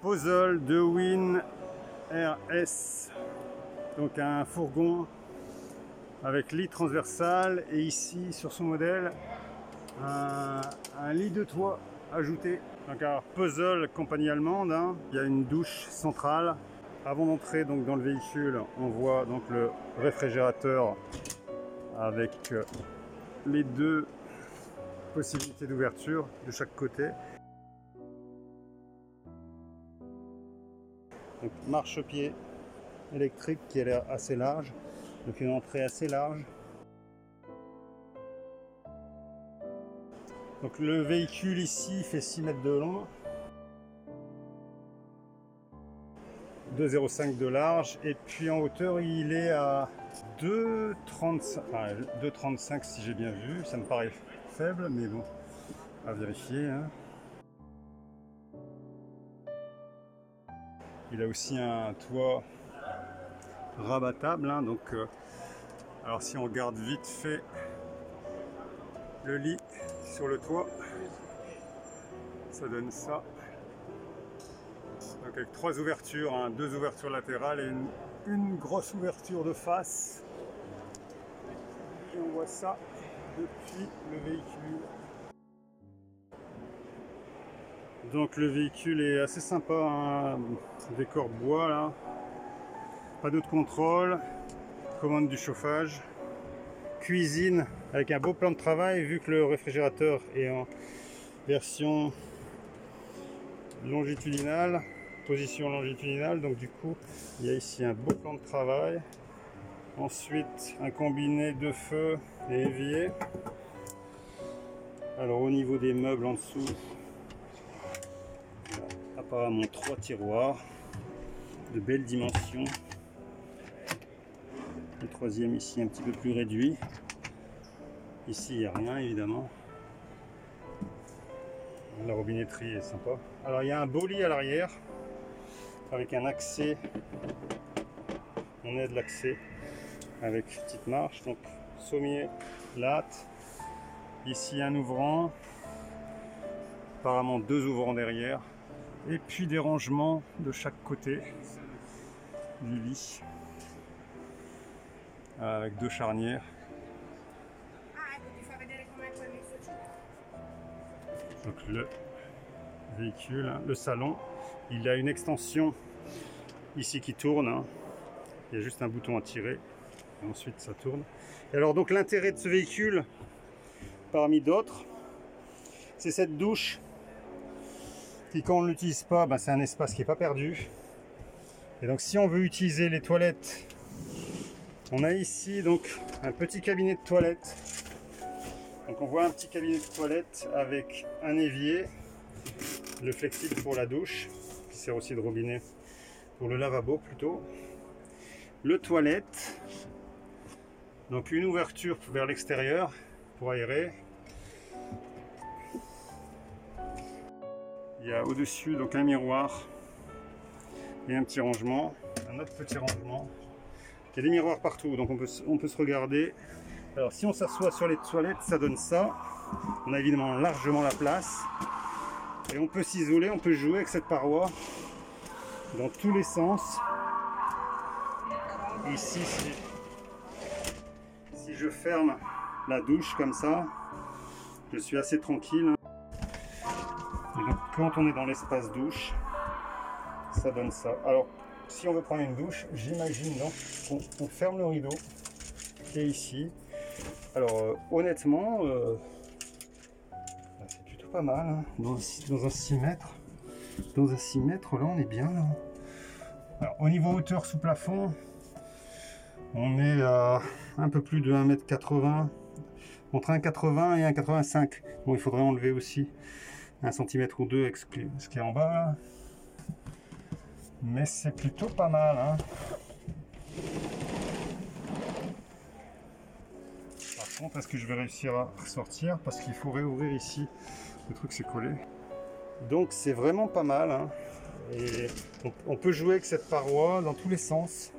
Puzzle de Win RS, donc un fourgon avec lit transversal et ici sur son modèle un lit de toit ajouté. Donc un puzzle compagnie allemande, hein. Il y a une douche centrale. Avant d'entrer donc dans le véhicule, on voit donc le réfrigérateur avec les deux possibilités d'ouverture de chaque côté. Donc marchepied électrique qui a l'air assez large, donc une entrée assez large. Donc le véhicule ici fait 6 mètres de long, 2,05 de large, et puis en hauteur il est à 2,35, enfin 2,35 si j'ai bien vu, ça me paraît faible, mais bon, à vérifier, hein. Il a aussi un toit rabattable, hein, donc alors si on regarde vite fait le lit sur le toit, ça donne ça. Donc avec 3 ouvertures, hein, 2 ouvertures latérales et une grosse ouverture de face. Et on voit ça depuis le véhicule. Donc le véhicule est assez sympa, hein, décor bois là, panneau de contrôle, commande du chauffage, cuisine avec un beau plan de travail vu que le réfrigérateur est en version longitudinale, position longitudinale, donc du coup il y a ici un beau plan de travail. Ensuite un combiné de feu et évier. Alors au niveau des meubles en dessous, apparemment 3 tiroirs de belles dimensions. Le troisième ici un petit peu plus réduit. Ici il n'y a rien évidemment. La robinetterie est sympa. Alors il y a un beau lit à l'arrière avec un accès. On aide l'accès avec petite marche. Donc sommier, latte. Ici un ouvrant. Apparemment 2 ouvrants derrière. Et puis des rangements de chaque côté du lit. Avec 2 charnières. Donc le véhicule, hein, le salon, il a une extension ici qui tourne, hein. Il y a juste un bouton à tirer et ensuite ça tourne. Et alors donc l'intérêt de ce véhicule, parmi d'autres, c'est cette douche qui, quand on ne l'utilise pas, c'est un espace qui n'est pas perdu. Et donc si on veut utiliser les toilettes, on a ici donc un petit cabinet de toilette. Donc on voit un petit cabinet de toilette avec un évier, le flexible pour la douche, qui sert aussi de robinet pour le lavabo plutôt. Le toilette, donc une ouverture vers l'extérieur pour aérer. Il y a au-dessus donc un miroir et un petit rangement, un autre petit rangement. Il y a des miroirs partout, donc on peut se regarder. Alors si on s'assoit sur les toilettes, ça donne ça. On a évidemment largement la place. Et on peut s'isoler, on peut jouer avec cette paroi dans tous les sens. Ici, si je ferme la douche comme ça, je suis assez tranquille. Et donc quand on est dans l'espace douche, ça donne ça. Alors si on veut prendre une douche, j'imagine donc qu'on ferme le rideau qui est ici. Alors honnêtement, c'est plutôt pas mal, hein. Dans un 6 mètres. Dans un 6 mètres, là on est bien. Là. Alors, au niveau hauteur sous plafond, on est à un peu plus de 1,80 m. Entre 1,80 et 1,85 m. Bon, il faudrait enlever aussi 1 cm ou 2 avec ce qui est en bas. Là. Mais c'est plutôt pas mal, hein. Par contre, est-ce que je vais réussir à ressortir? Parce qu'il faut réouvrir ici. Le truc s'est collé. Donc c'est vraiment pas mal, hein. Et on peut jouer avec cette paroi dans tous les sens.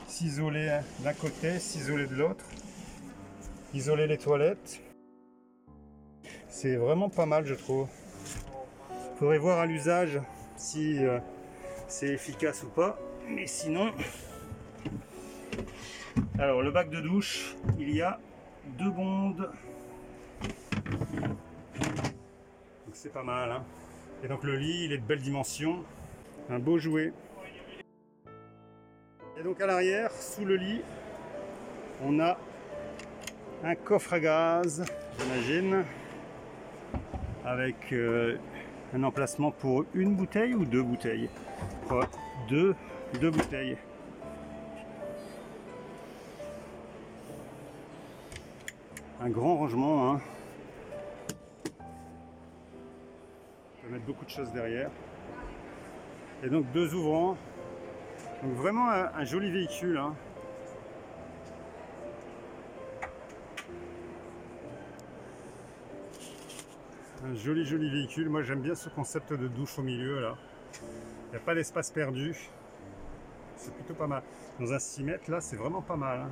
S'isoler d'un côté, s'isoler de l'autre. Isoler les toilettes. C'est vraiment pas mal, je trouve. Faudrait voir à l'usage si c'est efficace ou pas. Mais sinon... Alors le bac de douche, il y a 2 bondes. Donc c'est pas mal. Hein. Et donc le lit, il est de belle dimension. Un beau jouet. Et donc à l'arrière, sous le lit, on a un coffre à gaz, j'imagine, avec un emplacement pour une bouteille ou 2 bouteilles. Deux bouteilles. Un grand rangement, hein. On peut mettre beaucoup de choses derrière. Et donc 2 ouvrants. Donc vraiment un joli véhicule, hein. Un joli véhicule. Moi j'aime bien ce concept de douche au milieu là. Il n'y a pas d'espace perdu. C'est plutôt pas mal. Dans un 6 mètres là, c'est vraiment pas mal, hein.